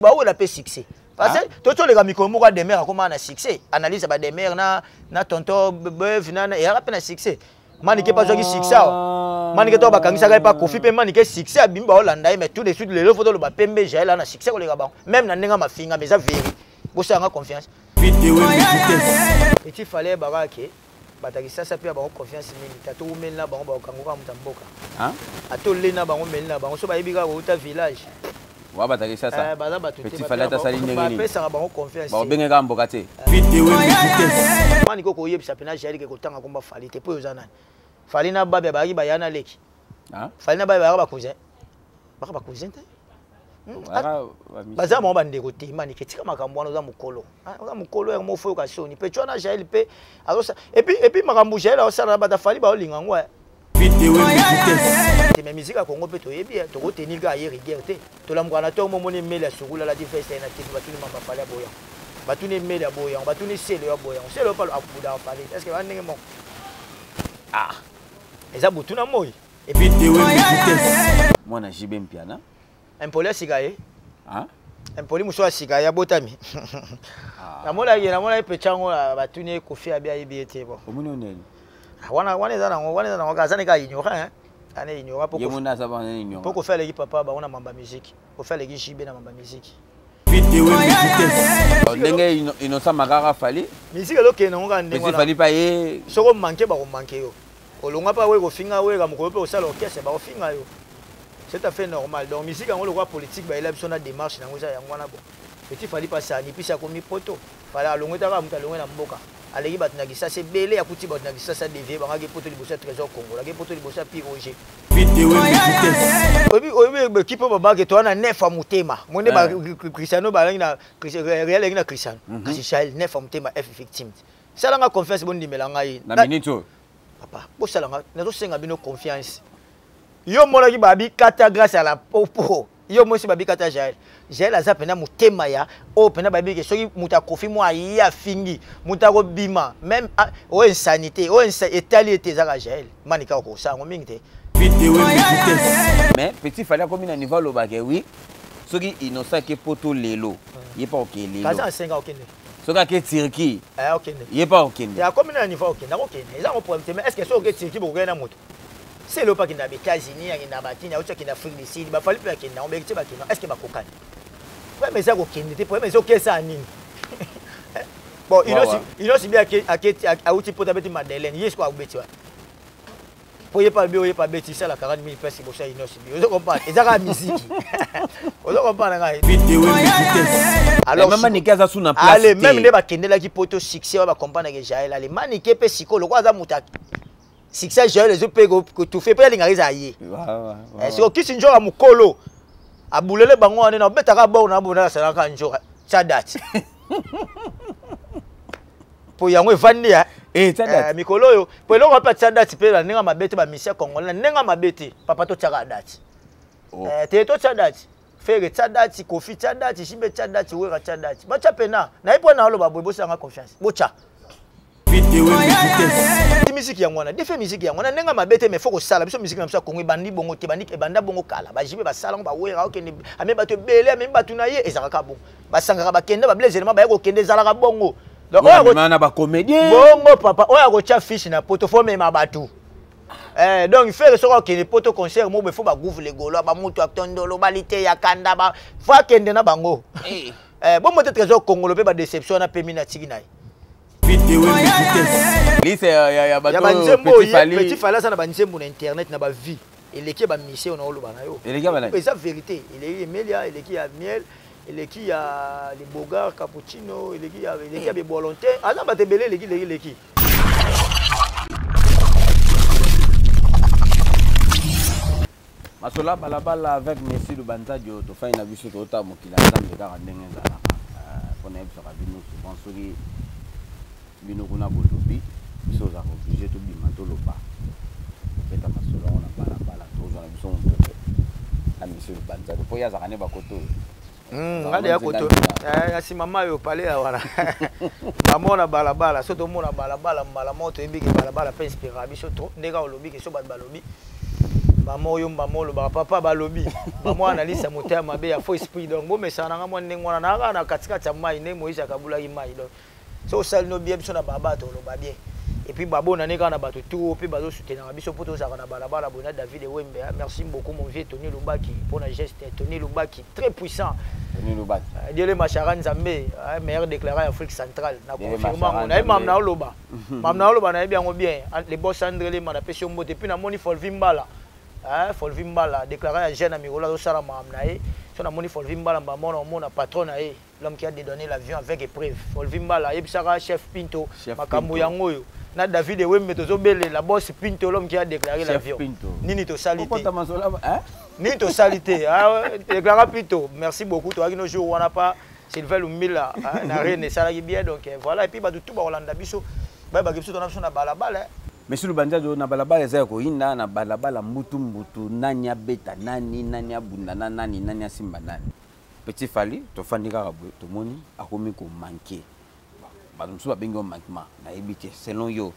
Bah où la paix succès. Parce que tout les amis comme moi des mères comment on a succès. Analyse ba des mères na tonton bœuf na et rappelle succès. Manique pas jogi succès. Manique to ba kangisa pas kofi pe manique succès abimba Hollanda mais tout de suite les photos le ba pembe j'ai là na succès ko les gars. Même na nenga ma finga mais ça vérité. Vous avez confiance. Et il fallait barake. Bataki ça peut avoir confiance militaire. Tout le monde là ba kangoka mutamboka. Hein? A tout le na ba men na ba so ba ibika au village. Wa bataki ça. Petit fallait ta saline ngeni. Ba pesa ba confiance. Ba benga mboka te. Mani ko ko yebisa pena jali ke ko tanga komba fali te po yozana. Fali na ba ba ba yana leki. Hein? Fali na ba ba cousin. Ba cousin te. Baza mo bande ko te mani ke tika makambo wana za mukolo. Za mukolo ya mo fo ka soni. Pe chona jali pe azosa et puis makambo jali o sala ba ta fali ba o linga ngwa. Mais musique à Congo peut te bien, tu retenir gars hier rigueur. Tu l'as m'gana toi mon monnaie mêlée sur la différence est native. Va tout le monde va parler à boyan. Va tout le mêlée à boyan. Va tout le c'est le à boyan. C'est le pas à pouda à parler. Est-ce que va n'engue mon? Ah. Et ça boutou na moi. Et puis moi na jibem piana. Un poli sigaye. Hein? Un poli muso sigaye botami. Na mola pechango va tout ne kofi abia ibete bon. Omuni oneli. Wana za ngazane ka ignorant hein. Ane ignorant pour yemuna ça va ignorant. Pour faire les papa ba on a mamba musique. Pour faire les JB na mamba musique. Ndenge inosa magara fali. Musique lo ke na ngande ngona. Fali pa ye. Soko manquer ba ko manquer yo. Olonga pa we ko finga we ka moko pe o sala orchestre ba ko finga yo. C'est tout à fait normal. Donc musique on le voit politique ba il a besoin de démarche na ngoza ya ngwana bo. Petit fali pas ça ni puis ça komi poto. Fala alonga ta muta longa na mboka. Alegi batna gisa c'est belé akuti batna gisa ça devait ba ngaki poto libosa trésor Congo. La poto libosa piroger. Obi qui peut ba ke to na nef amutema. Monde ba Cristiano ba na Real na Cristiano. Kasi Charles nef amutema F victime. Ça la confiance bon dimela ngai. Na minute. Papa, bo sala nga na to senga bino confiance. Yo mona ki babi kata grâce à la popo. Yo mo si babi kata Jael. Jael aza pena mutema ya o pena babi ke soki muta kofi mo ya fingi muta ko bima même o insanité o étalité za Jael manika ko sa ngo mingi te. Mais petit fallait comme na niveau lo ba ke oui. Soki innocent ke poto lelo. Yé pas OK lelo. Kaza 5 ans okende. Soki ke Turquie. Okende. Yé pas okende. Ya comme na niveau okende, okende. Eza ko problème mais est-ce que soki Turquie bo gena moto? C'est le pas qui n'a pas États-Unis, qui n'a pas Batine, qui n'a Afrique du Sud, il va falloir qu'il n'a pas est-ce qu'il va cocaine? Ouais, mais ça cocaine, pour mais c'est OK ça nini. Bon, il aussi bien à outil pour taper Madeleine, il est quoi bêtise. Pour y pas bien, pas bêtise ça la 40 000 personnes pour ça il aussi bien. Vous comprenez? Et ça la musique. Vous comprenez là? Alors même maniquer ça sous na place. Allez, même les bakende là qui poto succès, on va comprendre que Jael allez maniquer pe psychologue quoi ça mutaki. Succès Jael les autres que tout fait pas l'ingariza yé. C'est OK si njora mukolo. Abulele bango ane na betaka ba na bona ça ka njora. Ça date. Pour yango evandi ya ça date. Mikolo yo. Pour eloko pa ça date pe la nenga mabete ba mission congolais nenga mabete papa to tsaka date. Te to ça date. Faire ça date kofi ça date shimbe ça date wera ça date. Ba chapena na ipo na lo ba bobo sanga confiance. Bocha. Musique ya ngwana defe musique ya ngwana nenga mabete mais faut ko sala biso musique na biso Congo bandi bongo te bandi banda bongo kala ba jibe ba sala ba wera okende ame bato belé ame bato na ye ezaka bon ba sangaka ba kende ba blaze ba yako kende zalaka bongo donc oya ba comédien bongo papa oya ko tia fiche na poto fo même bato donc il fait que soko kende poto concert mo be faut ba groove les golo ba mutu aktondolo balite ya kanda ba faut kende na bango bon mo te trésor congolais ba déception na pemi na tiki na Li c'est ya bato petit fali ça na ba nzembo na internet na ba vie eleki ba mission na oloba na yo eleki ba na c'est vérité il est Emilia eleki ya miel eleki ya les bogards cappuccino eleki ya be volonté ana ba te belé eleki Masola balabala avec Messi Lubanza Dio to fa ina biso to ta mokila nzambe ka ndenge zala pona ebso ka bino souvent soki bino kuna bolobi biso za obligé to bima to loba beta masola ona balabala to za biso moto a Messi Lubanza po ya za kane bakoto ngale ya koto si mama yo pale ya wana mamona balabala so to mona balabala mbala moto ebiki balabala pe inspira biso to ndeka olobi ke so bat balobi maman yo maman lo ba papa ba lobi maman analyse moteur mabe ya faux esprit donc bo mesana nga mwana ngwana na na katika cha mai ne Moïse akabula ki mai donc so sal no bien biso na baba to lo ba bien et puis babo na ne kana bato tout puis bazo soutenir biso poto za kana balabala bona David Wembe merci beaucoup mon vieux Tony Lubaki pour la geste Tony Lubaki très puissant Tony Lubaki Dieu le Macharan Zambé meilleur déclaré Afrique centrale na confirmant on a mamna loba na bien les boss André le mana pesio mbote puis na moni Folvimbala Folvimbala déclaré à jeune ami Rola Sala mamnae so na moni Folvimbala mbamona mona patron na l'homme qui a dédonné l'avion avec épreuve Folvimbala ebisaka chef Pinto makambo yango yo na David Wembe tozobele la boss Pinto l'homme qui a déclaré l'avion nini to salité nini to salité déclaré Pinto merci beaucoup toi qui nos jours on n'a pas Sylvain Lumila na reine salaki bien donc voilà et puis ba tout ba Rolanda biso ba biso to na biso na balabala Monsieur Lubanzajo na balabala eza ko hinda na balabala mbutu nani abeta nani abunda nani asimba nani Petit Fally to fandika kabwe to moni akomi ko manquer ba musu ba bengo manquement na ebite selon yo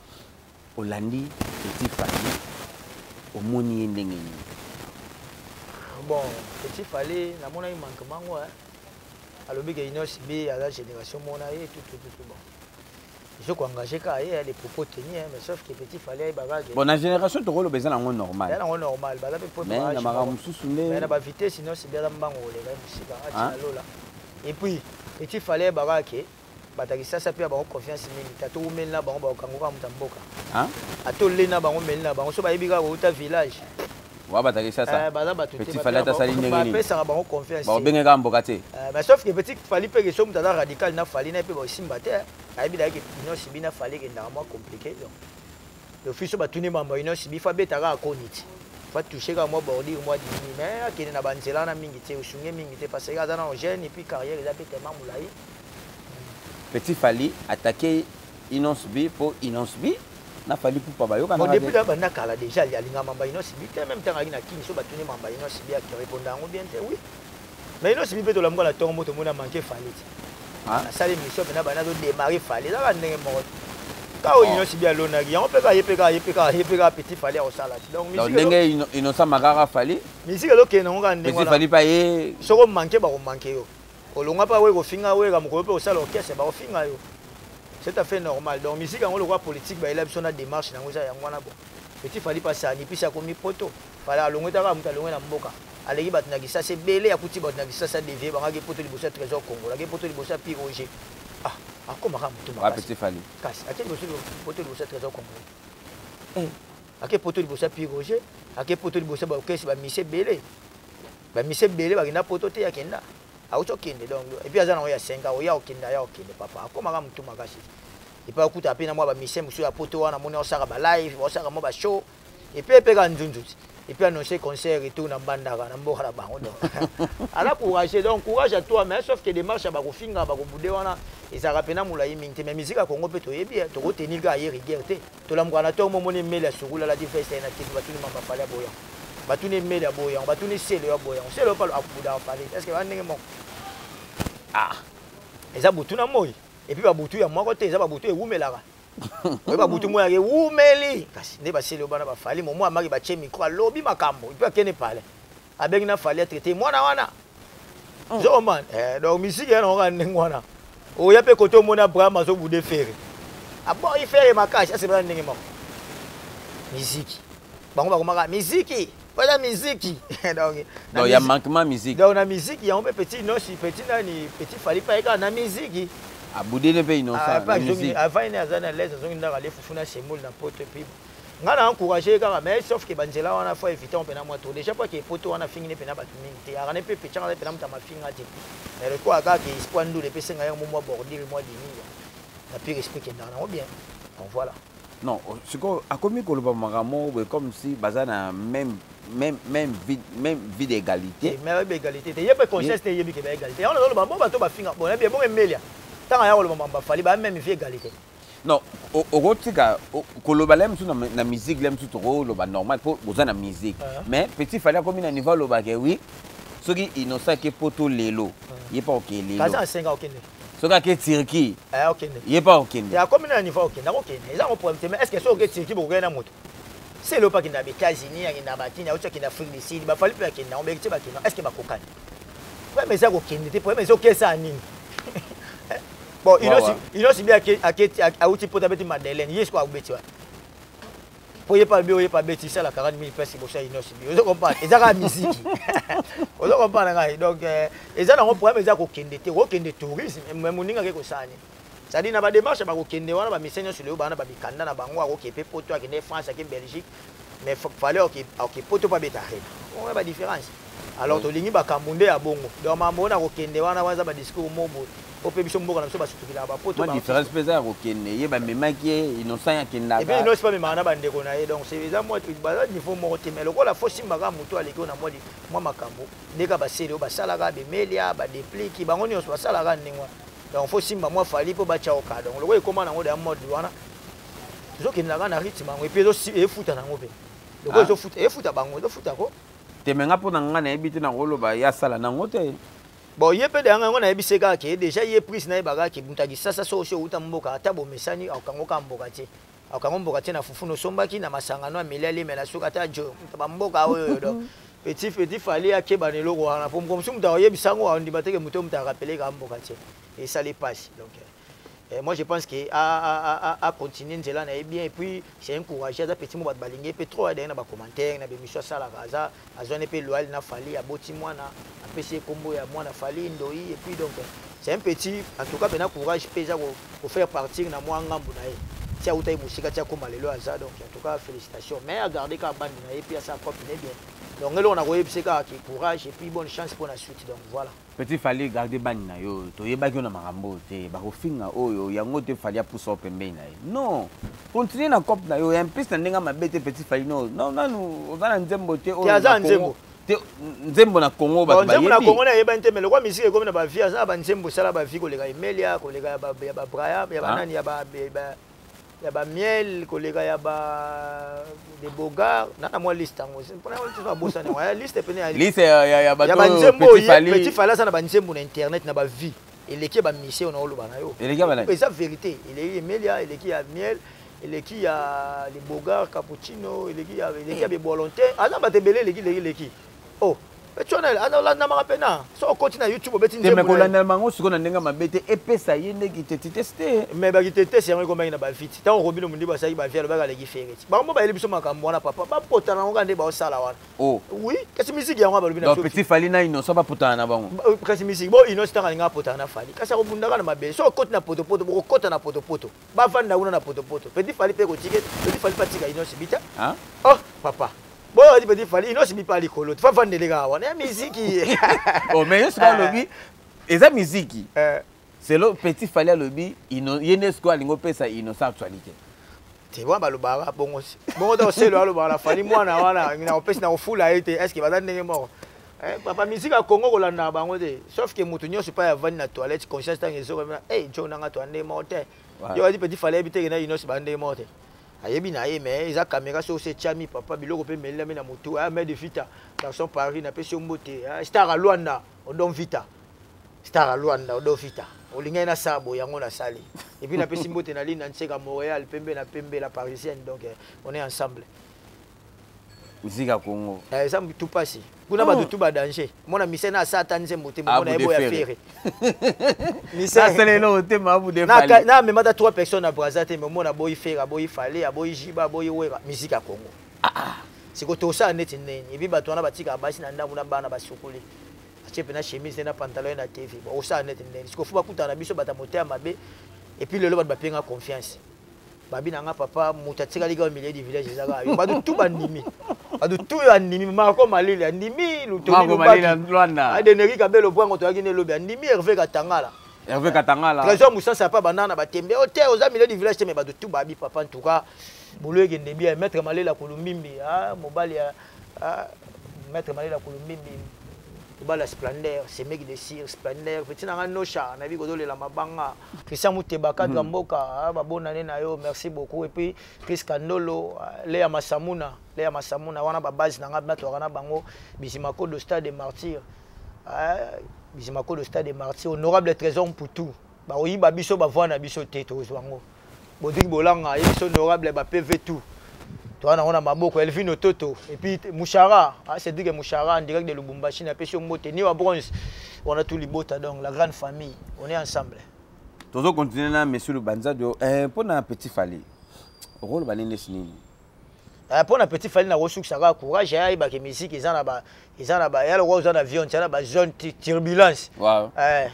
Olandi Petit Fally o moni ndenge ni bon Petit Fally na mona manquement wa alobi ke inosi bi à la génération mona et tout bon je suis engagé car il y a des propos tenus mais sauf que Petit Fally bagage bon la génération to rolo besoin en normal en normal bala pe mais na mara mususu ne mais na ba vitesse sinon c'est bien mbango le ga musika atina lola et puis Petit Fally bagage batakisa sa pe ba confiance mingi tato umela bango ba kangoka mutamboka atolena bango melina bango so ba yebika ko uta village wa batakisa sa Petit Fally ta sali ndenge ni ba pesa bango confiance ba bengeka mboka te mais sauf que Petit Fally pe que so mutata radical na Fally na pe ba simba te aibida ke ino sibina Fally ke ndama compliqué donc le fils ba tuni mamba ino sibi fa betaka akoniti fa toucher ka mo bordi mo dini mais akene na banzela na mingi te usunge mingi te parce que ça na jeune et puis carrière ça peut tellement moulai Petit Fally attaquer Inosbi pour Inosbi na Fally pour pas bayo kana bon depuis là banda kala déjà il y a linga mamba Inosbi te même temps na kini so ba tuni mamba Inosbi a répondre ngo bien te oui mais Inosbi peut to la ngola tongo to mona manquer Fally na sali mission bena bana do démarrer Fally là ndenge moko ka o Inosbi a lona ki on peut ka yepeka Petit Fally au sala donc ndenge Inosa magara Fally musique lo ke ngo ka ndenge Petit Fally pa ye soko manquer ba ko manquer yo olonga pa we ko finga we ka moko pe au sala orchestre ba ko finga yo c'est tout à fait normal donc musique ngo le roi politique ba elab sona démarche na ngoza yango na bon Petit Fally pa sa ni pisa ko mi poto Fally alongo ta ka muta longo na mboka aleki bato na kisasa ebele akuti bato na kisasa devie bangaki poto liboso ya trésor Congo laki poto liboso ya Pierre Roger akomaka motu makasi Petit Fally kasi ake poto liboso ya trésor Congo ake poto liboso ya Pierre Roger ake poto liboso ya baokesi bamise ebele bakenda poto te yakenda auti okende donc epuis aza nango ya 5 ans oya okende papa akomaka motu makasi epuis akuta mpe na mwa bamise mosusu ya poto wana moni osaka balive osaka mwa bashow epuis epeka nzunzuti et puis annoncer concert et tout na bandaka na mboka na bango donc ala courage donc courage à toi mais sauf que démarche ba ko finga ba ko budé wana ezaka pena mulai mingi mais musique à Congo pe to yebi to ko tenir ga hier rigueur te to la mwana to mo moni mele sukula la difference na titre ba tuni mamba Fally boya ba tuni mele boya ba tuni sele boya sele pas a buda Fally est-ce que ba ndenge mo eza butu na moi et puis ba butu ya moko te eza ba butu e wumelaka ba butu mo ya ke wumeli kasi ne ba sele bana ba Fally mo amaki ba che micro alobi makambo et puis akene pale abengi na Fally traiter mwana wana zo man donc musique ya na ndenge wana o ya pe koto mona Abraham zo bude fere abo i fere makasi ase bana ndenge mo musique bango ba komaka musique voilà musique donc il y a manquement musique donc na musique ya on peut petit non si petit nani Petit Fally pa eka na musique abudé ne pe Innocent na musique avant il y a zana les zongi ndaka le fufuna semol na poto puis ngana encourager kaka mais sauf que banzela wana faut éviter on pena moi tout déjà pas que poto wana fingi ne pena ba tumingi te arane pe pe changa pena mta mafinga te mais le quoi kaka espoir ndu le pese ngaya mo bordir moi dini na pire esprit que ndana bien donc voilà non c'est quoi a commis ko loba magamo comme si bazana même vie d'égalité mais égalité te yeba conscience te yebi ke ba égalité on le ba bato ba finga bon bien bon emelia tant ya lo ba Fally ba même vie égalité non au tika koloba lem tu na musique lem tu to lo ba normal pour bozana musique mais Petit Fally comme na niveau lo ba ke oui soki Innocent ke poto lelo yé pas OK lelo kaza 5 ans okende soka ke Turquie okende yé pas okende ya comme na niveau okende okende eza un problème mais est-ce que so ke Turquie bo gena moto c'est le pas qui n'a pas États-Unis qui n'a pas qui n'a autre qui n'a Afrique du Sud ba fali pas qui n'a on ba qui ba qui est-ce que ba kokani ouais mais ça ko kende te mais OK ça nini bon il aussi bien à outil pour taper Madeleine yes quoi obeti wa pour pas bien pas bêtise ça la 40 000 personnes pour ça il aussi bien vous comprenez et ça la musique vous comprenez donc et ça on problème ça ko kende tourisme même moninga ke ko sani ça dit na ba démarche ba ko kende wana ba mission sur le bana ba bikanda na bango ko kepe poto ak ne France ak Belgique mais fallait OK poto pas beta on ba différence alors to lingi ba kamunde ya bongo donc mambo na ko kende wana waza ba discours mobo au peu biso mboka na biso ba sutukila ba poto ba différence pesa ko kende ye ba memaki innocent ya kenda et puis non c'est pas même na ba ndeko na ye donc c'est ça moi ba niveau mo te mais lokola fo simba ka muto aleki na moi makambo ndeka ba seri ba salaka be melia ba déplique bango nyonso ba salaka ndengwa donc faut simba moi fali po ba chaoka donc loko ekoma na ngode ya mode wana zo kinaka na rythme ngo et puis zo efuta na ngope loko zo futa efuta bango zo futa ko temenga po na ngana ebiti na ngoloba ya sala na ngote bon yé pe de ngana na ebiseka ke déjà yé prise na ebaga ke buntaki sasa so uta mboka ata bo mesani akango ka mboka te akango mboka te na fufuno sombaki na masangano milele mela suka ta jo ba mboka oyo donc petit fali akeba ne loko wana po comme muta yebisango wa ndibate ke muto muta rappeler ka mboka te et ça les passe donc moi je pense que à continuer cela est bien et puis c'est encourager à petit mot balinguer peut trop dans ba commentaire na be mission ça la raza a zone pe loyal na fali a boti mwana a pc combo ya mwana fali ndoi et puis donc c'est un petit en tout cas ben courage pesa pour faire partir na moi ngambu na ye tia utai musika tia koma lelo aza donc en tout cas félicitations mais à garder ka bande na et puis ça copine bien donc là on a voyé pseka qui courage et puis bonne chance pour la suite donc voilà petit fallait garder bande na yo to yebaki na makambo te ba ko finga oyo yango te fallait pousse pembeni na ye non continuer na cop na yo en plus na ndenga mabete petit fallait non non ozana nzembo te oyo ya nzembo nzembo na Congo ba ba nzembo na Congo na yeba nte mais kwa musique comme na ba vie ça ba nzembo sala ba vie ko lega Emelia ko lega ba Braya ya ba nani ya ba miel kolega ya ba de bogar na moi liste ngo pour na liste ba bossa ne ya liste pene ya liste ya ba petit fala ça na ba nzembo na internet na ba vie eleki ba mission na oloba na yo eleki ba na c'est vérité il est Emelia eleki ya miel eleki ya de bogar cappuccino eleki ya be volonté ana ba tebele eleki oh tu as là na marapena so continue na YouTube beti nzembo mais ko landa mango siko na ndenga mabete epesa yende ki tester mais ba ki tester yango komaki na ba vite tant robino mundi ba saki ba via le ba leki fereti ba mo ba ele biso makambo na papa ba potana ngo ngande ba osala wana oh oui kasi musique yango ba lobina so petit fali na ino so ba potana na bango kasi musique bo ino stanga nga potana fali kasi ko bundaka na mabe so koti na poto bo kota na poto ba vanda una na poto petit fali pe ko ticket petit fali patika ino sibita hein oh papa bon on dit petit fali ino sibi pa likolo tu fa vande les gars wana musique oh mais ce que lobby eza musique c'est le petit fali lobby ino yenesko alingo pesa ino sa actualité te wa balobara bongo to selo alobara fali mwana wana na opesi na ofula ete est-ce que bazande ndenge moko papa musique a Congo kolanda bango te sauf que mutu nyonso pa ya vandi na toilette conscience tangi zo comme jo nanga to ande mote yo a dit petit fali biteke na ino si bande mote ayebi na ye mais eza caméra so se chami papa biloko pe melela na moto a mais de vita dans son Paris na pesi mbote star Luanda odon vita star Luanda odon vita olinga na sabo yango na sali et puis na pesi mbote na ligne na Ntseka Montréal pembe la parisienne donc on est ensemble musique à Congo ça tout passe kuna ba tout ba danger mona misena satan nzembo te mona ebo ya fere misena selelo te mabu de fali na même ta 3 personnes à Brazzaville mais mona boy fere boy fale boy jiba boy wera musique à Congo c'est ko to ça net nene et puis ba to na batika basi na ndamu na bana basukuli achepe na chemise na pantalon na TV o ça net nene c'est ko fuba kutana biso bata moteur mabe et puis le lo ba penga confiance babi nanga papa mutatika liga au milieu du village ezaka yo ba tout bandimi adu tout andimi mako malili andimi lutoni Luanda adeneri kabelo bwango to akine lobi andimi Hervé Katangala trésor musasa pa banana batembe hotel aux milieu du village mais badu tout babi papa en tout cas bolo egende bien maître malela kulumbimbi mobali maître malela kulumbimbi mobali splendeur c'est mec de cire splendeur petit nanga nocha na bi godole la mabanga Christian Muteba kadra mboka babonane na yo merci beaucoup et puis Chris Kandolo Léa Masamuna wana ba base nanga bato wana bango Bisimako de Stade des Martyrs Bisimako de Stade des Martyrs honorable trésor Mputu ba oyiba biso ba vwana biso te to zwango bodiki bolanga biso honorable ba PV tout Toi, on a Maboko, Elvino Toto, et puis Mouchara, c'est dit que Mouchara en direct de Lubumbashi, on a pêché au Mote, ni à Bronze, on a tous les bottes, donc la grande famille, on est ensemble. Tous on continue là, monsieur le Banzadio, pour un petit fallu, rôle banane nini. Pour un petit fallu, on a reçu que ça va courage, il y a des musiques, ils en ont il y a le rose en avion, il y a une zone turbulence.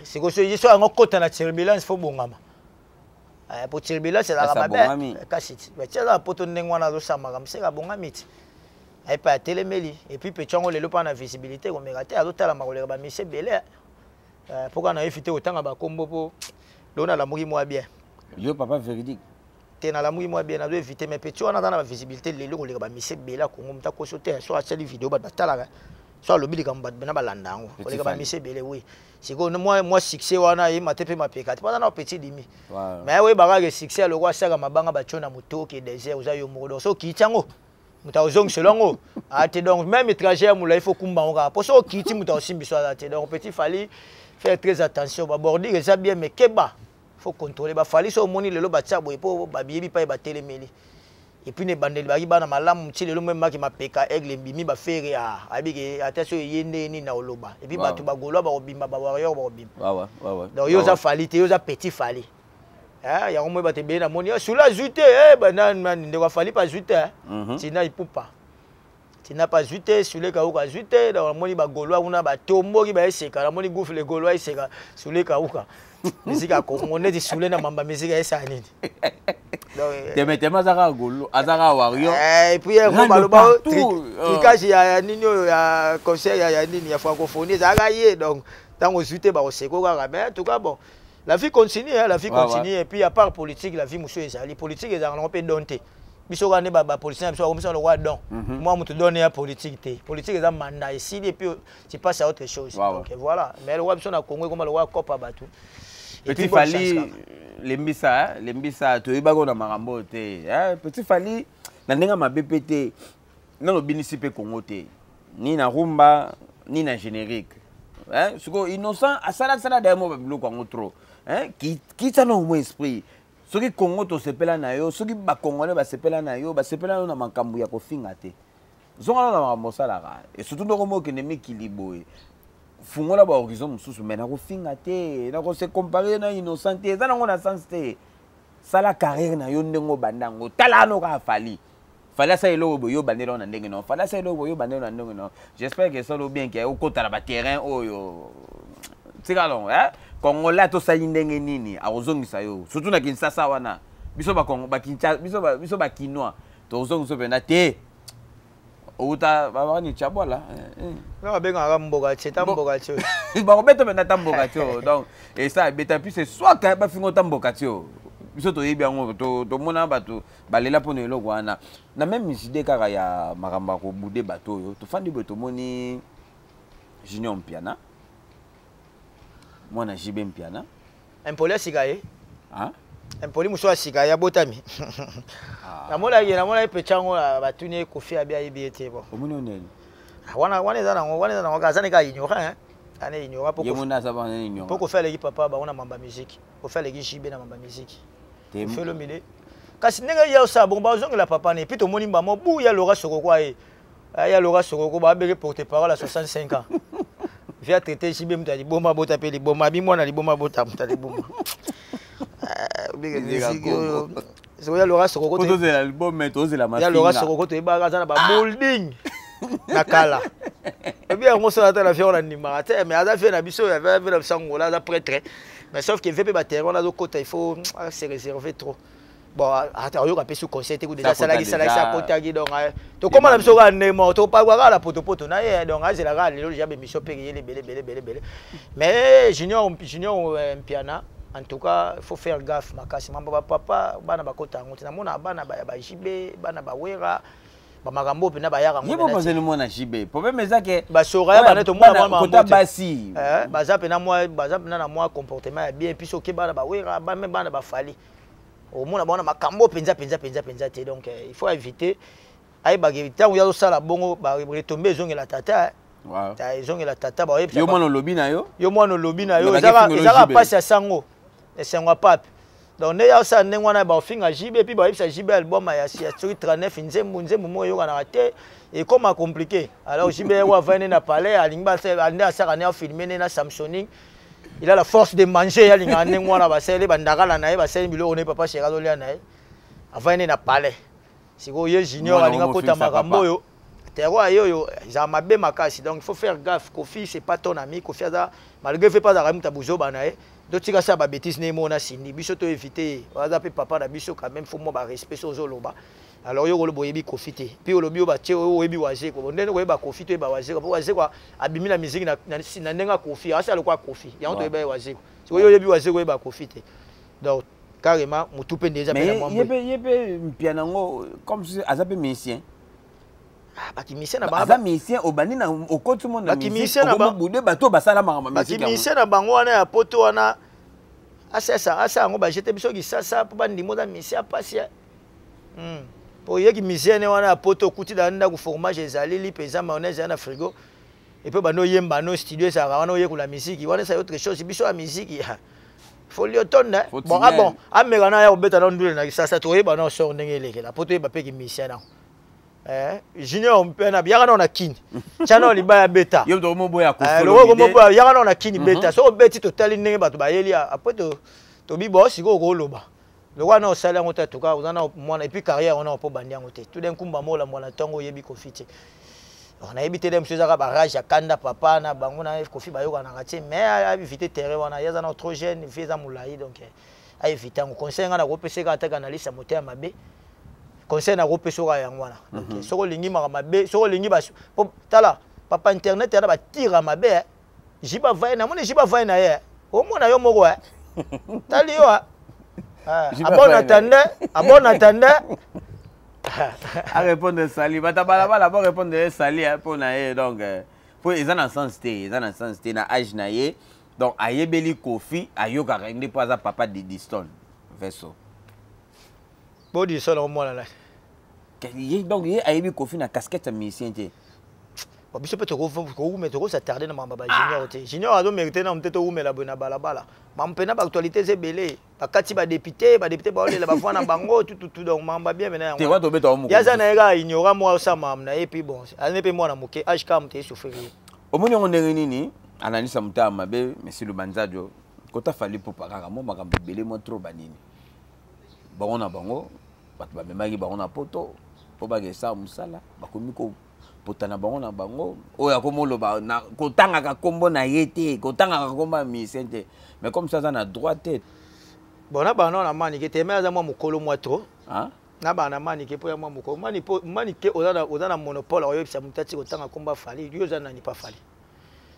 C'est que ce soit un côté de turbulence, il faut bon. Pour turbulence, c'est la ramabelle. Mais tu as la pote de Nengwana de Samaram, c'est la bonne amie. Et pas téléméli. Et puis, petit on le pas la visibilité, on m'a raté à l'hôtel à Marolé, mais c'est belé. Pourquoi on a évité autant à combo pour l'on a la mouille moi bien. Yo, papa véridique. Tu as la mouille moi bien, on a évité, mais petit on a dans la visibilité, les lots, les mais c'est belé, qu'on t'a consulté, soit à cette vidéo, soit le bilan comme ben balandango les gars monsieur belé oui c'est que moi succès wana yi matepe mapeka pas dans petit dimi mais oui baraga succès le roi saka mabanga bachona mutoki désert uza yo modo so kitango muta ozong selongo ate donc même trajet mula il faut kumba onga pour so kiti muta osimbiso ate donc petit fali faire très attention ba bordir ça bien mais keba faut contrôler ba fali so moni lelo batia boy po ba biyebi pa ba telemeli. Et puis les bandits bari bana malam ti lelo même ki mapeka aigle mbimi ba faire abike attention yende ni na oloba et puis batu ba golo ba obimba ba warrior ba obimba donc yo za fali te yo za petit fali ya ngomwe ba te be na moni sur la zute banan man de wa fali pas zute tina ipupa tina pas zute sur le kauka zute donc moni ba golo una ba tombo ki ba eseka la moni goufle golo eseka sur le kauka musique a commoné di sur le na mamba musique esa nini. Tellement azara golo, azara wario. Et puis on baloba tricage ya nini ya concert ya nini ya francophonie azara yé donc tant osuté ba oseko ka mais en tout cas bon la vie continue la vie continue et puis à part politique la vie monsieur ezali politique ezala on peut donter biso ka ne ba politicien biso comme ça le roi don moi mutu donner ya politique té politique ezala mandat ici et puis tu passes à autre chose donc voilà mais le roi biso na Congo comme le roi copa batu. Petit Fali, les mbisa, tu es bago na marambo te. Petit Fali, na nenga ma BPT, na no binisipe Congo te. Ni na rumba, ni na générique. Suko innocent, asala demo babilo Congo trop. Qui ça no moins esprit. Soki Congo to sepela na yo, soki ba Congolais ba sepela na yo na makambu ya kofinga te. Zonga na marambo sala ka. Et surtout no komo kenemi kiliboe. Fungola ba horizon mususu mais na ko finga te na ko se comparer na innocente za na ngona sens te sala carrière na yo ndengo bandango tala no ka fali sa elo boyo bandelo na ndenge no fala sa elo boyo bandelo na ndenge no j'espère que ça lo bien que au kota ba terrain oyo tikalon Kongola to sa ndenge nini a ozongisa yo surtout na Kinshasa wana biso ba Kongo ba Kinshasa biso ba Kinois to ozongisa pena te Outa baba ni chabola non benga mboka cheta mboka tio ba beto mena tamboka tio donc et ça beta puis c'est soit ka ba fingo tamboka tio biso to yebi yango to mona bato balela pona eloko wana na même miside kaka ya makamba ko bude bato yo to fandi beto moni Junior Mpiana mwana Jibe Mpiana Impoli sikaye Impoli muso sikaya botami namona pechango batuni kofi abia ibete bon omoni oneni wana za kazane ka ignora ane ignora pour yemona ça va ignora pour faire les papa ba ona mamba musique pour faire les jibe na mamba musique fait le mille kasi nenga ya sa bon ba zonga la papa ne puis to moni ba mo bu ya Laura Sokoko ya Laura Sokoko ba be porter parole à 65 ans via traiter jibe mutali boma bota pe li boma bi mwana li boma bota mutali boma so ya Laura Sokoko to de l'album mais to de la machine ya Laura Sokoko to ibaga za na ba molding nakala et bien on s'en attend la faire on anima mais à la fin na biso ya va na sangola za prêtre mais sauf que veut pas terre on a de côté il faut se réserver trop bon attends yo ka pe sous conseil te ko déjà ça kota gi donc to comment la biso ka nemo to pa kwa la poto na ye donc azela ka lelo déjà be mission pe yele bele mais junior Mpiana en tout cas, il faut faire gaffe. Papa, bana bakota ngoti na mona bana ba jibe, bana ba wera, ba magambo pena ba yaka ngoti. Yebo bazeli mona jibe. Problème eza ke ba sora bana to mona kota basi. Baza pena na moi comportement bien puis soki bana ba wera, ba même bana ba fali. Au mona bana makambo penza te donc il faut éviter. Ai ba éviter ou ya sala bongo ba retomber zongela tata. Wow. Ta zongela tata ba yo mona lobi na yo. Yo mona lobi na yo. Ezaka passe ya sango. Et c'est un pape. donc ne ya sa ndenge wana ba finga jibe puis ba yebisa jibe album ya 39 nzembo mo yoka na te et comme compliqué alors jibe wa vane na palais alingba se ande asaka ne filmer na Samsung il a la force de manger ya linga ndenge wana ba sele bandakala na ye ba sele biloko ne papa Cheka Lolia na ye avane na palais siko ye junior alinga kota makambo yo terroir yo za mabe makasi donc il faut faire gaffe. Kofi c'est pas ton ami, Kofi aza malgré fait pas za ramuta buzo banae dotika sa ba bêtise ne mona sindi biso to éviter aza pe papa na biso quand même faut mo ba respect so zoloba alors yo lobo yebi Kofi te puis lobi yo ba tie o yebi waje ko ndene ko yeba Kofi to ba waje ko waje kwa abimi na musique na ndenga Kofi asa lokwa Kofi ya to yeba waje so yo yebi waje ko yeba Kofi te donc carrément mutu pe déjà pe na moi yebe mpianango comme si azape musicien. Bakimisien na bango bakimisien obani na okoti mo na musique na bude bato basala mama musique bakimisien na bango wana ya poto wana asa ngo ba jete biso ki sasa po bandi mo da misien pasia po yeki misien ne wana ya poto kuti da nda ku fromage ezali li pesa mayonnaise na frigo et puis bano yemba no studio ça wana oyekula musique wana ça autre chose biso la musique faut lui tonne bon ameka na ya obeta na ndule na sasa to yeba na so ndenge lekela poto yeba pe ki misien na junior mpena biaka na kini chana libaya beta yo to mo boya ko lo mo boya yaka na kini beta so beti totali ndenge bato bayeli après to bibo siko ko loba le wana o sala ngota to ka uzana mwana et puis carrière on a po bandia ngote tout d'un coup mbamola mwana tongo yebi Kofi te on a évité dem choses ka barrage kanda papa na bango na Kofi bayoka na kati mais a éviter terrain wana yaza na trop jeune feza mulai donc a éviter on conseil ngana ko pese ka ataka na lisa moteur mabe conseil na rope soka yango wana donc soko lingi mabe soko lingi ba tala papa internet ya ba tira mabe jiba vai na mona jiba vai na ye o mona yo moko tali yo abon attendé à répondre sali bata bala ba répondre sali pour na ye donc pour ils en sens té na âge na ye donc ayebeli Kofi ayoka ngende po za papa de Diston verso body ça au moins là donc il a eu Kofi na casquette musicien té biso pe to ko mettre ko s'attarder na mamba ba junior té junior a do mériter na mteto ou mela bona balabala mampena ba actualité c'est belé ba kati ba député ba olela ba fona bango tout donc mamba bien maintenant té wa to beta mo yaza na ega ignora moi ça mamna et puis bon ane pe moi na moke HK mté souffrir omoni ngo ndenge nini analisa mtama be monsieur Lubanzadio kota fali po pakaka mo makambo belé mo trop banini bango na bango bato ba memaki bango na poto po ba gesa musala bakomi ko potana bango na bango oya komoloba na kotanga ka kombo na yete kotanga ka komba misente mais comme ça na droite bon na bana na mani ke te mais za mo mukolo mo trop na bana mani ke po ya mo mukolo mani ke oza na monopole oyo bisa mutati kotanga komba fali yo za na ni pa fali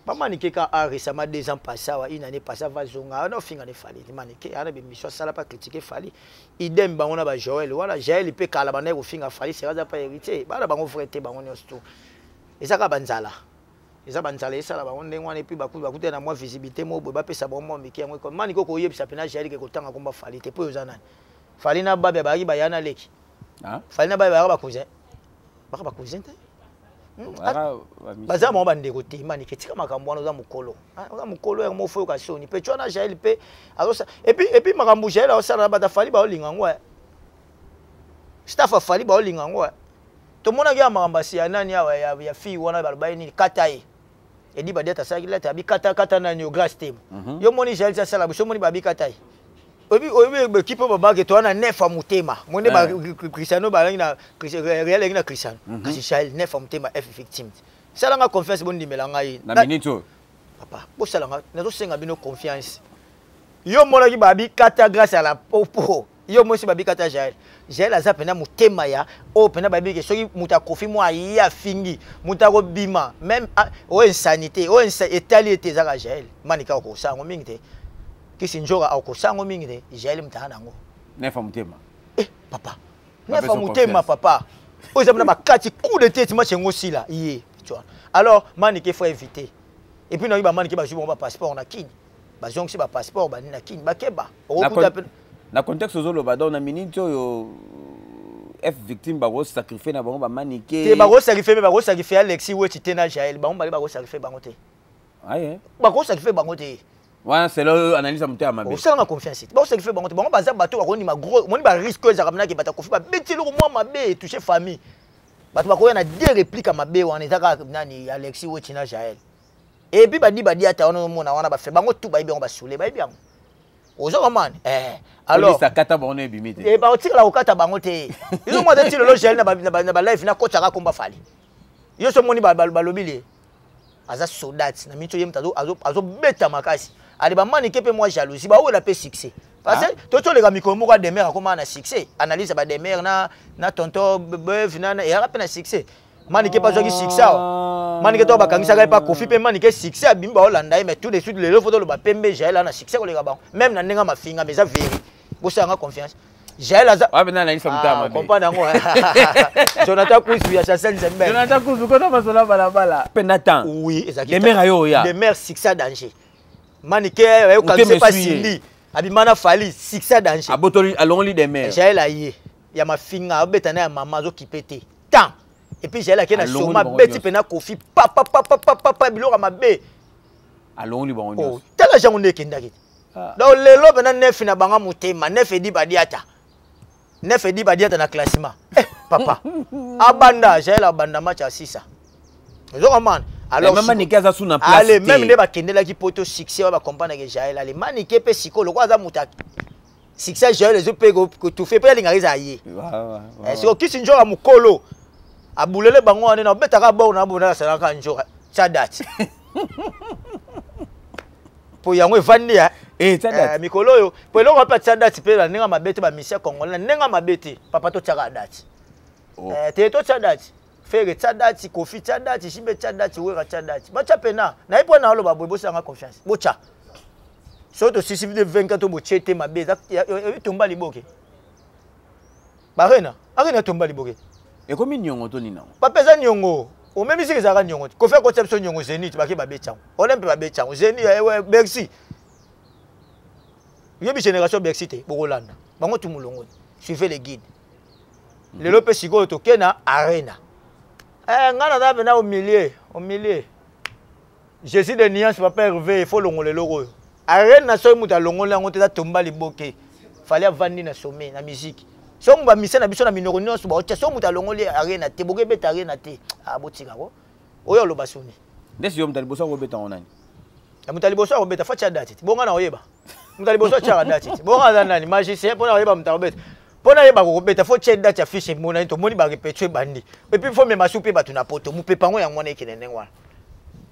Maman qui a récemment 2 ans passé, une année passée, va zonga, on a fini de fali. Maman qui a des missions, ça n'a pas critiqué fali. Idem, on a ba Joël, voilà, Joël il peut calabaner au fin à fali, c'est pas hérité. Bah là, on frère, on est tout. Et ça, banzala. Et ça, banzala, ça là, on est et puis beaucoup de moi visibilité, moi, bah ça bon moi, mais qui est moi comme Maniko Koyeb, ça peut pas Joël qui autant à combat fali, t'es pas aux anan. Fali na ba bari ba yana leki. Ah. Fali na ba ba cousin. Ba cousin. Baza mo bande côté mani ketika makambo wana za mukolo za mukolo ya mo foyo kasoni pe chwana Jael pe azosa et puis makambo Jael osala bata fali ba olinga ngwa staff fali ba olinga ngwa to mona ya makambo si nani ya fi wana ba ni katai et di ba deta sa kilata bi kata nani o grass team yo moni Jael sa sala bo moni ba bi katai obi équipe baba ke to na nefa mutema monde ba Cristiano ba na Real na Cristiano kasi Jael nefa mutema F victime sala nga confiance bondi melanga yi na minute papa bo sala nga na zo senga bino confiance yo mona ki babi kata grâce à la popo yo mo si babi kata Jael aza pena mutema ya o pena babi ke soki muta kofi mo ya fingi muta ko bima même o insanité o étalité za ka Jael manika ko sa ngo mingi te kisi njoka au kosango mingi de Jael mtana ngo nefa mutema papa nefa mutema papa oza na bakati coup de tête match ngo sila yé tu vois alors manike faut éviter et puis no ba manike ba jubo ba passeport na kini ba jonk si ba passeport ba na kini ba keba na contexte zolo ba dans na minute yo F victime ba go sacrifier na bango ba manike te ba go sacrifier Alexis Weti tena Jael ba on ba go sacrifier bango te aye ba go sacrifier bango te Ouais, c'est là analyse à monter à ma bête. Vous savez, confiance. Bon, ce qui fait, bon, bazar bateau, on a gros, on a risque que Zaramana qui va Kofi, bah, bêtez le moi, ma bête, toucher famille. Bateau, on a deux répliques à ma bête, on est à Nani, Alexis, Outina, Jaël. Et puis, badi, à on a fait, bango tout, on va souler, bien. Aux hommes, alors, ça cata bonne bimite. Et bah, on tire la okata bangote. Ils ont moi de tirer le gel, na life, na coach à combat fali. Ils sont moni balobili. Aza soldat, na mito yem tazo, azo beta makasi. Ali ba mani kepe moi jalousie, ba ou la pe succès. Parce que toto les gars miko moka demer comment na succès. Analyse ba demer na tonto beuf na et rappel na succès. Mani kepa zo ki succès. Mani keto ba kangisa ga pa kofi pe mani ke succès bimba Hollanda mais tout de suite les photos le ba pembe jaela na succès ko les gars ba. Même na nenga mafinga mais ça véri. Bo ça nga confiance. Jael aza. Ah ben analyse comme ça ma bête. Comprends nango. Jonathan Kousu ya chasen zembe. Jonathan Kousu ko na basola bala. Penatan. Oui, exactement. Demer ayo ya. Demer succès danger. Manike yo kanse pas sili abimana fali succès danger abotoli alongoli des mers Jaël aye ya mafinga obetana ya mama zo kipete tant et puis Jaël akena soma beti pena kofi papa biloko mabe alongoli bon oh tala jango ndekenda kiti donc lelo bena neuf na banga mutema neuf edi badiata na classement papa abanda Jaël abanda match à 6 zo comment alors même maniké za sous na place allez même ne ba kendela ki poto succès ba comprendre que Jaël allez maniké pe siko lo kwa za muta succès Jaël les pe ko tout fait pe linga rizaye est-ce que ki sinjo mukolo abulele bango ane na betaka ba na bona sala ka njo chadat po yango evandi chadat mikolo yo po lo pa chadat pe la ninga mabete ba mission congolais ninga mabete papa to chaka dat te to chadat faire tchadati kofi tchadati shimbe tchadati wera tchadati bacha pena na ipo na oloba boy bosanga confiance bocha soto sisi de 24 bo chete mabeza tomba liboke barena arena tomba liboke e komi nyongo to nina papeza nyongo o même si ezaka nyongo ko faire ko tchapso nyongo zenit baki babecha olympe babecha zenit Bercy yebi génération Bercy te bokolanda bango tumulongo suivez les guides le lope siko to kena arena ngana da bena au milieu Jésus de nuance papa Hervé il faut longole loko arène na so muta longole ngo te tomba liboke fallait vandi na sommet na musique so mba mise na biso na minoko nyonso ba ocha so muta longole arène te boke beta arène te botika ko oyo lo basuni ndesi yo mutali bosa ko beta onani mutali bosa ko beta facha date bonga na oyeba mutali bosa cha date bonga na nani magicien pona oyeba mutali beta pona yeba ko beta fo chenda cha fiche mona to moni ba repetue bandi et puis faut me masupe batu na poto mu pepango ya ngwana ekinene ngwana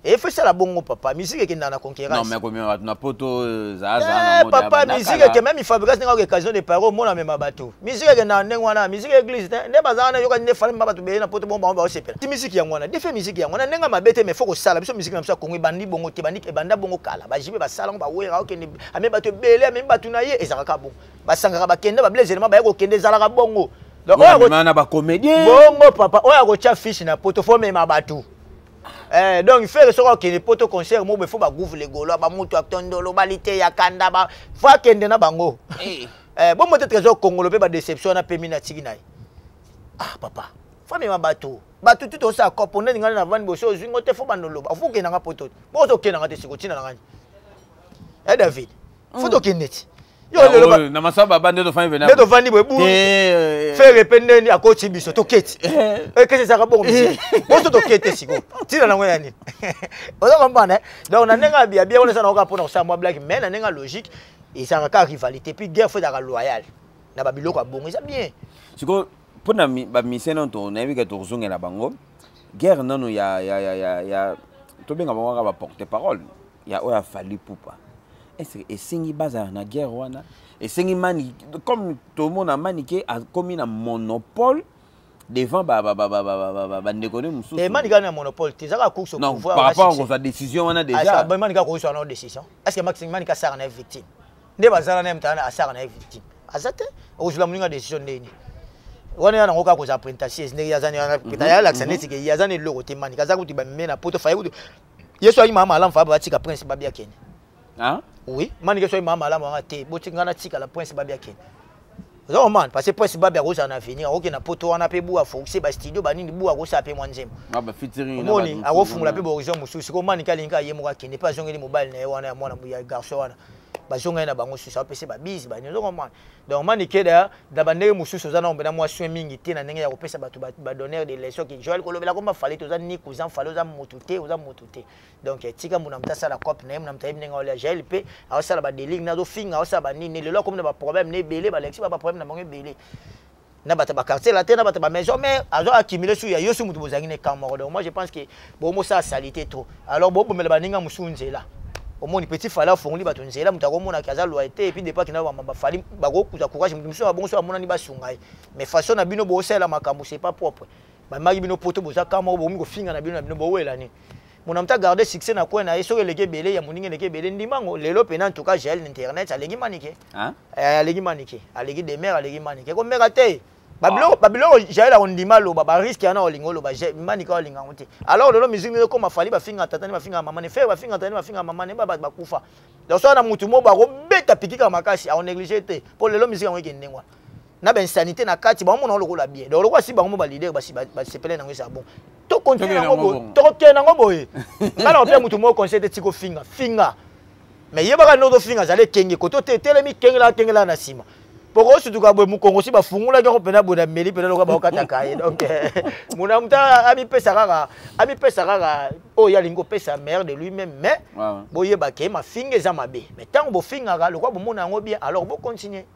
et fait ça la bongo papa musique qui na conquérance non mais combien batu na poto za na mode papa musique qui même il fabrique nga occasion de parole mona même bato musique qui na ngwana musique église ne bazana yoka ne fale mabatu be na poto bomba ba osepela ti musique ya ngwana defe musique ya ngwana nenga mabete mais faut ko sala biso musique na biso kongo bandi bongo te bandi e banda bongo kala ba jibe ba sala ba wera okende ame bato belé ame batu na ye ezaka bongo basangaka bakende ba blaze ma ba yako kende zalaka bongo donc oya na ba comédien bongo papa oya ko cha fiche na poto fo même batu donc il fait que les potes concert mo be faut ba groove les golo ba mutu atondolo balite ya kanda ba fa kende na bango bon mote trésor congolo pe ba déception na pe mina tiki nai papa fa me batu tout ça kopone ngana na vani boso zingo te fo bandolo ba faut que na poto bo to kena ngate siko tina ngani David faut to keneti yo na masaba bande to fa venir to vani bo faire repende a coach biso to keti que ça ka bon bo to kete siko tina na ngani oza comprendre donc na nenga bien on ça na ka pona ça moi black mais na nenga logique et ça ka rivalité puis guerre faut da loyal na ba biloko bon ça bien siko pona ba miseno to na bi ka to zongela bango guerre nano ya to benga bango ba porter parole ya oya fali poupa est-ce que esengi bazar na guerre wana esengi mani comme tout le monde a maniqué a commis un monopole devant ndekone mususu et mani gana monopole tu ça course au pouvoir par rapport à sa décision on a déjà est-ce que mani ga course na décision est-ce que maximum mani ka sara na victime nde bazara na mtana asara na victime azate ozula muninga décision ndeni wana yana ngoka ko za présentation ndenge yazani yana pitaya l'accent que yazani loko te mani kaza kuti ba mena poto fa yeso ayi mama alamfa ba tika prince babia kenya hein oui mani que so mama alama te botinga na tika la prince babia kenya Non, man, parce que presque Babi a na venir, ok, na poto wana pe bua foxé ba studio ba nini bua ko sa pe mwanzem. Ah ba featuring na. Moni, a refungula pe horizon mususu ko man kalinga ye mo ka ne pas zongeli mobile na wana ya mwana ya garçon wana. Ba zonga na bango susu apese ba bise ba nyozo man. Donc man ikeda da bandere mususu za na ombena mwa soin mingi te na ndenge ya kopesa batu ba donneur de leçons ki Joël kolobela ko ma fallait to za ni cousin fallait za motuté oza motuté. Donc tika muna mtasa la cop na mna mtayibi ndenge ola Joël pe a sala ba deligne na do finga o sala ba nini lelo comme na ba problème ne belé ba lexi ba problème na bango belé. Na bata ba quartier la te na bata ba maison mais azo accumuler sur ya yo su mutu bozangi ne kamoro. Donc moi je pense que bon mo ça salité trop. Alors bon bomela ba ninga musunze là. Au moins petit fala fongoli bato nzela mutako mona kaza loyauté et puis depuis kina ba fali ba go kuza courage mutu so bon so mona ni ba sungai mais façon na bino bo sela makambo c'est pas propre ba magi bino poto boza kama bo mingo finga na bino bo wela ni mona mta garder succès na ko na eso leke belé ya muninge leke belé ndimango lelo pena en tout cas gel internet alegi manike hein alegi manike alegi de mer alegi manike ko mera te babilo jaela ondima lo ba risque yana olingo lo ba manika olinga ngote alors lelo musique ne ko mafali ba finga tatani ba finga mama ne fe ba finga tatani ba finga mama ne ba kufa donc so na mutu mo ba ko beta pikika makasi a négliger te pour lelo musique ngo ekendengwa na ben sanité na kati ba mo na lo la bien donc lo si ba mo ba leader ba sepele na ngo ça bon to continuer na ngo to kena ngo boye ngala opia mutu mo conseil tiko finga mais yeba no do finga zale kenge koto te telemi kengela na sima. Pour surtout quand vous connaissez ba fungula ko pena boda meli pena ko ba kata kai donc mona muta ami pesa kaka o ya lingo pesa mère de lui-même mais boye ba ke ma finga za mabe mais tant bo finga ka le ko bo mona ngo bien alors bo continuer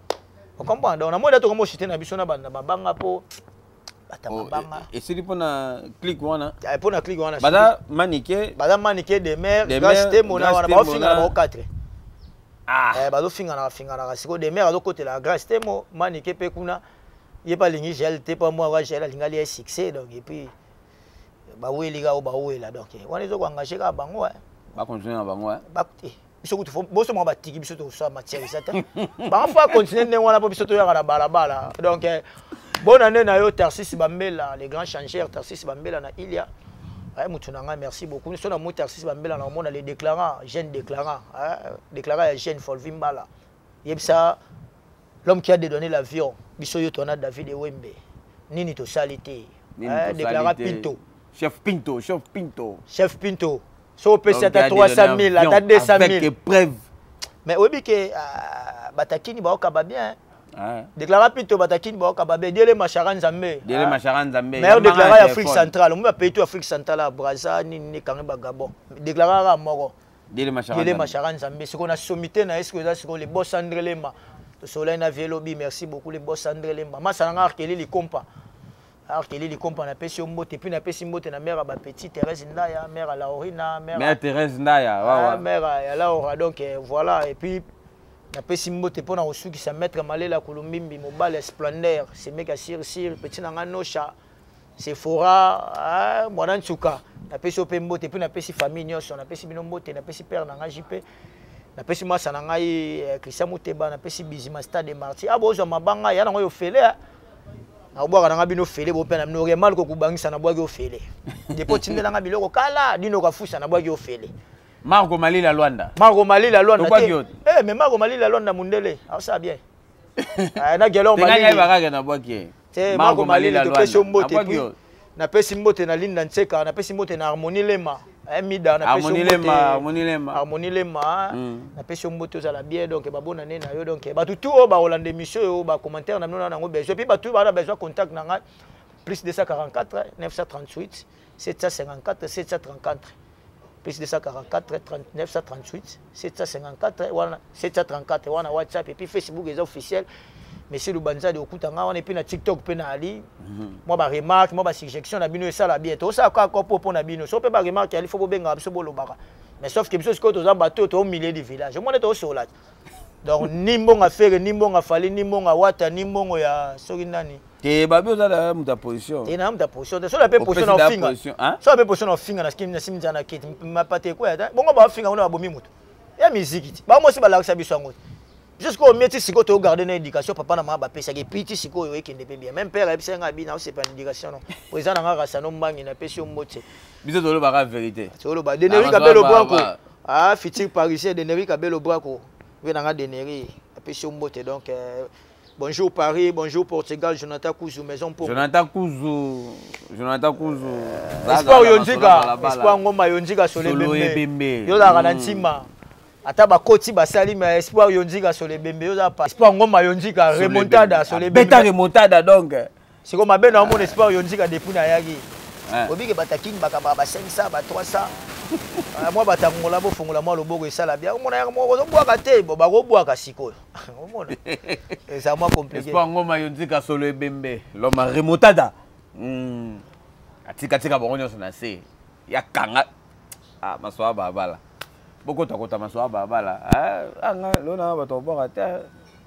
on comprend donc na moda to ko chité na biso na banda mabanga po bata mabanga et c'est pour na click wana pour na click wana bada manike de mère gasté mona wana ba finga ba 4 bazo finga na siko de mer azo côté la grâce temo manike pe kuna yepa lingi gel te pa moi gel linga li succès donc et puis ba weli ga ba wela donc wana zo ko engager ka bango ba continuer na bango ba biso kutu boso mo ba tiki biso to so matière ça ba fa continuer ne wana po biso to ya na bala donc bonne année na yo Tarsis Bambela les grands changeurs Tarsis Bambela na Ilia. Merci beaucoup. Nous sommes dans Tarsis Bambela, on a les déclarants, jeunes déclarants, déclarants et jeunes Folvimbala. Yebsa, l'homme qui a donné l'avion, Bissoyo Tona David Wembe, Nini to Salité, déclarant Pinto. Chef Pinto. Chef Pinto. So PC à 300 000, à 200 000. Avec preuve. Mais oui, que Batakini Baoka bien. Déclarant Pinto Batakini Baoka Babé, Dele Macharan Zambé. Meilleur déclarant Afrique centrale. On va payer tout Afrique centrale à Brazza, ni Kangeba Gabon. Déclarant à Moro. Dele Macharan Zambé. Ce qu'on a sommité, est-ce que c'est les boss André Lema. Le soleil n'a vélobi, merci beaucoup les boss André Lema. Moi, ça n'a pas les compas. Alors qu'il est les compas, on a payé un mot, et puis on a payé un mot, et la mère à ma petite Thérèse Ndaya, mère à Laurina, mère Thérèse Ndaya, mère à Laura. Donc voilà, et puis. Na pesi mbote pona osuki sa maître malela kulumbimbi mobile splendeur c'est mec à sir petit nanga nocha c'est fora mwana nsuka na pesi ope mbote puis na pesi famille nyonso na pesi bino mbote na pesi père nanga JP na pesi masa nanga Christian Muteba na pesi bizima stade marti bozo mabanga ya nango yo fele na obwaka nanga bino fele bo pe na bino mal ko kubangisa na bwaki yo fele depo tinde nanga biloko kala dino kafusa na bwaki yo fele. Marco Malila Luanda. Mais Marco Malila Luanda Mundele. Alors ça bien. Na gelo Malila. Marco Malila to pesi mbote puis na pesi mbote na Linda Nseka na pesi mbote na Harmonie Lema. Mida na pesi mbote Harmonie Lema. Na pesi mbote za la bien donc ba bonne année na yo donc ba tout ba Hollande mission yo ba commentaire na bino na ngo besoin puis ba tout ba besoin contact na nga plus 244 938 754 734. Plus 244 938 754 734 wana WhatsApp et puis Facebook est officiel monsieur Lubanza de okutanga wana et puis na TikTok pe na ali moi ba remarque moi ba suggestion na bino et ça la bientôt ça ka ko pour na bino so pe ba remarque il faut benga biso bolobaka mais sauf que biso ce que to za bateau to au milieu du village moi to so là donc ni mbonga faire ni mbonga fali ni mbonga wata ni mbongo ya soki nani te babi ozala muta position te na muta position te so la pe position na finga so la pe position na finga na skim na simza na kit mapate ko ya bongo ba finga ona babomi mutu ya musique ba mo si ba lakisa biso ngo jusqu'au métier siko to garder na éducation papa na mama ba pesa ke piti siko yo ekende pe bien même père ebisa nga bi na c'est pas éducation non président na nga sa no mbangi na pesi mbote biso to lo ba vérité to lo ba Deneric Abelo Branco futur parisien Deneric Abelo Branco we na nga Deneric pesi mbote donc Bonjour Paris, bonjour Portugal, Jonathan Kouzou, maison pour Jonathan Kouzou. Espoir Ngoma Yondiga sur les bembe. Yo la ranantima. Ata ba koti ba sali mais Espoir Yondiga sur les bembe. Yo la pas. Espoir Ngoma Yondiga remontada sur les bembe. Beta remontada donc. C'est comme ben na mon Espoir Yondiga depuis na yagi. Obike batakin baka ba 500 ba 300. Moi batangola bo fongola moi loboko esala bien. Omona yango mo bwaka te bo ba go bwaka sikoyo. Omona. Et ça moi compliqué. Espoir Ngoma Yondiga sur les bembe. L'homme remontada. Atika bongo na se. Ya kanga. Ah maswa babala. Boko takota maswa babala. Anga lona bato boka te.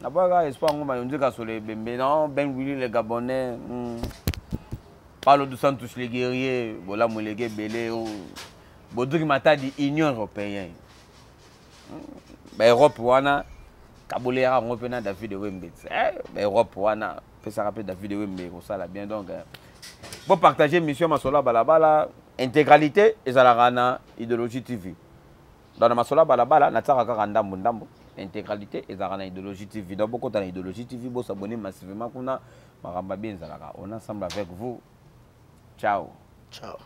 Na boka Espoir Ngoma Yondiga sur les bembe. Non, Ben Willy les Gabonais. Parle de Santos les guerriers, voilà mon légué belé ou Baudouki Matadi Union européenne. Europe wana Kabolera Européen David Wembe. Europe wana peut ça rappeler David Wembe pour ça là bien donc pour partager mission Masola Balabala intégralité et Zalarana idéologie TV. Dans Masola Balabala nataka kanda ndambo intégralité et Zalarana idéologie TV. Donc beaucoup dans idéologie TV vous s'abonner massivement kuna maramba bien Zalara. On est ensemble avec vous. Ciao. Ciao.